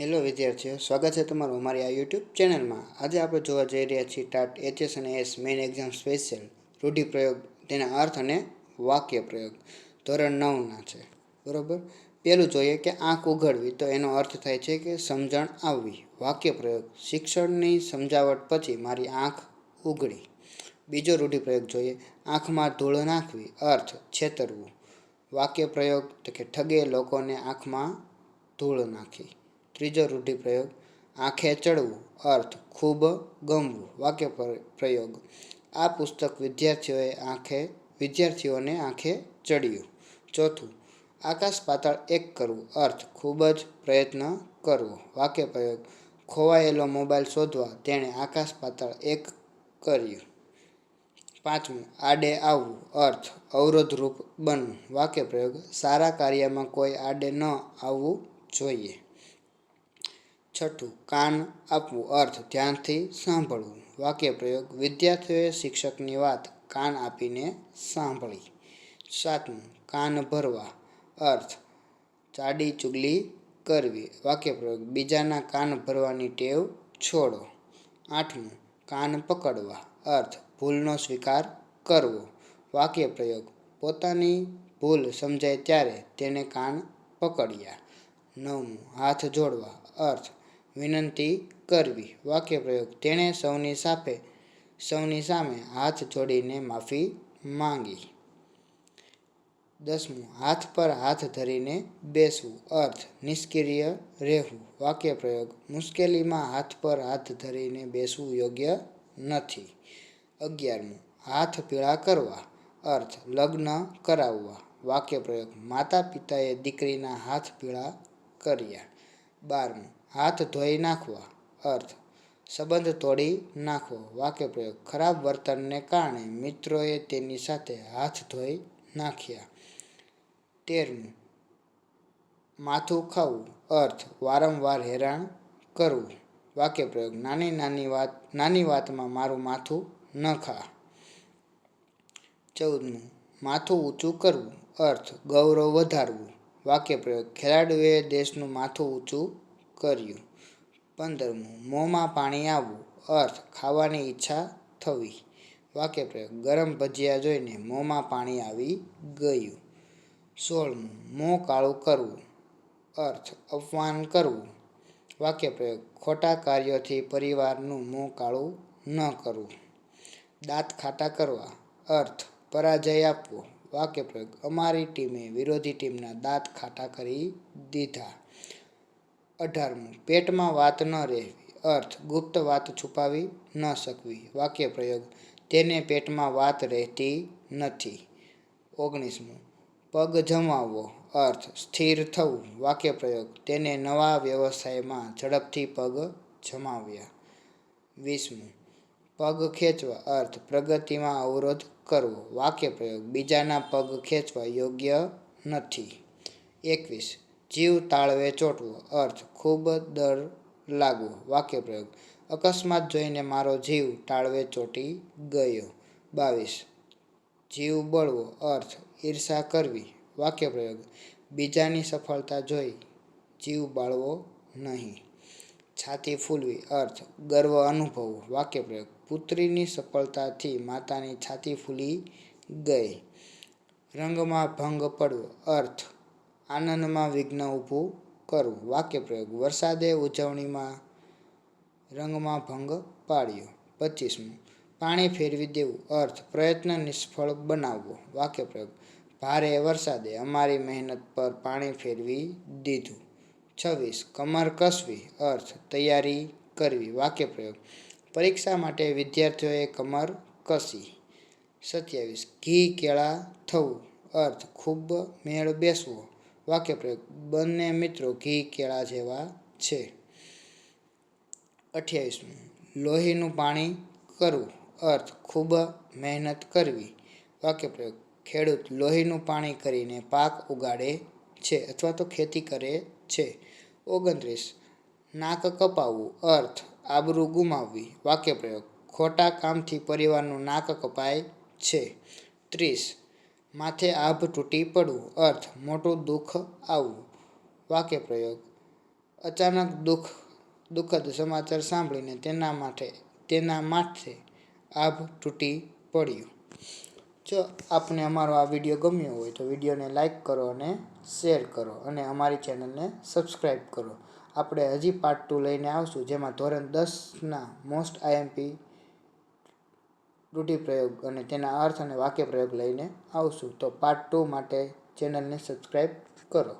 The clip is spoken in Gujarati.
હેલો વિદ્યાર્થીઓ, સ્વાગત છે તમારું અમારી આ યુટ્યુબ ચેનલમાં। આજે આપણે જોવા જઈ રહ્યા છીએ ટાટ એચએસ અને એસ મેઇન એક્ઝામ સ્પેશિયલ રૂઢિપ્રયોગ, તેના અર્થ અને વાક્ય પ્રયોગ ધોરણ 9ના છે, બરાબર। પહેલું જોઈએ કે આંખ ઉઘડવી, તો એનો અર્થ થાય છે કે સમજણ આવવી। વાક્ય પ્રયોગ, શિક્ષણની સમજાવટ પછી મારી આંખ ઉઘડી। બીજો રૂઢિપ્રયોગ જોઈએ, આંખમાં ધૂળ નાખવી, અર્થ છેતરવું। વાક્ય પ્રયોગ તો કે ઠગે લોકોને આંખમાં ધૂળ નાખી। ત્રીજો રૂઢિપ્રયોગ, આંખે ચડવું, અર્થ ખૂબ ગમવું। વાક્ય પ્રયોગ, આ પુસ્તક વિદ્યાર્થીઓને આંખે ચડ્યું। ચોથું, આકાશ પાતાળ એક કરવું, અર્થ ખૂબ જ પ્રયત્ન કરવો। વાક્ય પ્રયોગ, ખોવાયેલો મોબાઈલ શોધવા તેણે આકાશ પાતાળ એક કર્યું। પાંચમું, આડે આવવું, અર્થ અવરોધરૂપ બનવું। વાક્ય પ્રયોગ, સારા કાર્યમાં કોઈ આડે ન આવવું જોઈએ। છઠ્ઠું, કાન આપવું, અર્થ ધ્યાનથી સાંભળવું। વાક્ય પ્રયોગ, વિદ્યાર્થીઓએ શિક્ષકની વાત કાન આપીને સાંભળી। સાતમું, કાન ભરવા, અર્થ ચાડી ચુગલી કરવી। વાક્ય પ્રયોગ, બીજાના કાન ભરવાની ટેવ છોડો। આઠમું, કાન પકડવા, અર્થ ભૂલનો સ્વીકાર કરવો। વાક્ય પ્રયોગ, પોતાની ભૂલ સમજાય ત્યારે તેને કાન પકડ્યા। નવમું, હાથ જોડવા, અર્થ વિનંતી કરવી। વાક્ય પ્રયોગ, તેણે સૌની સામે હાથ જોડીને માફી માંગી। દસમું, હાથ પર હાથ ધરીને બેસવું, અર્થ નિષ્ક્રિય રહેવું। વાક્ય પ્રયોગ, મુશ્કેલીમાં હાથ પર હાથ ધરીને બેસવું યોગ્ય નથી। 11મું, હાથ પીળા કરવા, અર્થ લગ્ન કરાવવા। વાક્ય પ્રયોગ, માતા પિતાએ દીકરીના હાથ પીળા કર્યા। 12મું, હાથ ધોઈ નાખવા, અર્થ સંબંધ તોડી નાખવો। વાક્ય પ્રયોગ, ખરાબ વર્તનને કારણે મિત્રોએ તેની સાથે હાથ ધોઈ નાખ્યા। 13મું, માથું ખાવું, અર્થ વારંવાર હેરાન કરવું। વાક્ય પ્રયોગ, નાની વાતમાં મારું માથું ન ખા। 14મું, માથું ઊંચું કરવું, અર્થ ગૌરવ વધારવું। વાક્ય પ્રયોગ, ખેલાડીઓએ દેશનું માથું ઊંચું કર્યું। 15મું, મોંમાં પાણી આવવું, અર્થ ખાવાની ઈચ્છા થવી। વાક્ય પ્રયોગ, ગરમ ભજીયા જોઈને મોંમાં પાણી આવી ગયું। 16મું, મોં કાળું કરવું, અર્થ અપમાન કરવું। વાક્ય પ્રયોગ, ખોટા કાર્યોથી પરિવારનું મોં કાળું ન કરવું। દાંત ખાટા કરવા, અર્થ પરાજય આપવો। વાક્ય પ્રયોગ, અમારી ટીમે વિરોધી ટીમના દાંત ખાટા કરી દીધા। 18મું, પેટમાં વાત ન રહેવી, અર્થ ગુપ્ત વાત છુપાવી ન શકવી। વાક્ય પ્રયોગ, તેને પેટમાં વાત રહેતી નથી। 19મું, પગ જમાવવો, અર્થ સ્થિર થવું। વાક્ય પ્રયોગ, તેને નવા વ્યવસાયમાં ઝડપથી પગ જમાવ્યા। 20મું, પગ ખેંચવા, અર્થ પ્રગતિમાં અવરોધ કરવો। વાક્ય પ્રયોગ, બીજાના પગ ખેંચવા યોગ્ય નથી। 21, જીવ તાળવે ચોંટવો, અર્થ ખૂબ ડર લાગવો। વાક્ય પ્રયોગ, અકસ્માત જોઈને મારો જીવ તાળવે ચોંટી ગયો। 22, જીવ બળવો, અર્થ ઈર્ષા કરવી। વાક્ય પ્રયોગ, બીજાની સફળતા જોઈ જીવ બાળવો નહીં। છાતી ફૂલવી, અર્થ ગર્વ અનુભવવો। વાક્ય પ્રયોગ, પુત્રીની સફળતાથી માતાની છાતી ફૂલી ગઈ। રંગમાં ભંગ પડવો, અર્થ આનંદમાં વિઘ્ન ઊભું કરવું। વાક્ય પ્રયોગ, વરસાદે ઉજવણીમાં રંગમાં ભંગ પાડ્યો। 25મું, પાણી ફેરવી દેવું, અર્થ પ્રયત્ન નિષ્ફળ બનાવવો। વાક્ય પ્રયોગ, ભારે વરસાદે અમારી મહેનત પર પાણી ફેરવી દીધું। 26, કમર કસવી, અર્થ તૈયારી કરવી। વાક્ય પ્રયોગ, પરીક્ષા માટે વિદ્યાર્થીઓએ કમર કસી। 27, ઘી કેળા થવું, અર્થ ખૂબ મેળ બેસવો। વાક્ય પ્રયોગ, બંને મિત્રો ઘી કેળા જેવા છે। 28મું, લોહીનું પાણી કરવું, અર્થ ખૂબ મહેનત કરવી। વાક્ય પ્રયોગ, ખેડૂત લોહીનું પાણી કરીને પાક ઉગાડે છે અથવા તો ખેતી કરે છે। 29, નાક કપાવવું, અર્થ આબરૂ ગુમાવવી। વાક્ય પ્રયોગ, ખોટા કામથી પરિવારનું નાક કપાય છે। 30, માથે આભ તૂટી પડવું, અર્થ મોટું દુઃખ આવવું। વાક્ય પ્રયોગ, અચાનક દુઃખદ સમાચાર સાંભળીને તેના માથે આભ તૂટી પડ્યું. જો આપને અમારો આ વિડીયો ગમ્યો હોય તો વિડીયોને લાઈક કરો અને શેર કરો અને અમારી ચેનલને સબસ્ક્રાઈબ કરો. આપણે હજી પાર્ટ 2 લઈને આવશું, જેમાં ધોરણ 10ના મોસ્ટ આઈએમપી રૂઢિપ્રયોગ અને તેના અર્થ અને વાક્યપ્રયોગ લઈને આવશું. તો પાર્ટ 2 માટે ચેનલને સબસ્ક્રાઈબ કરો.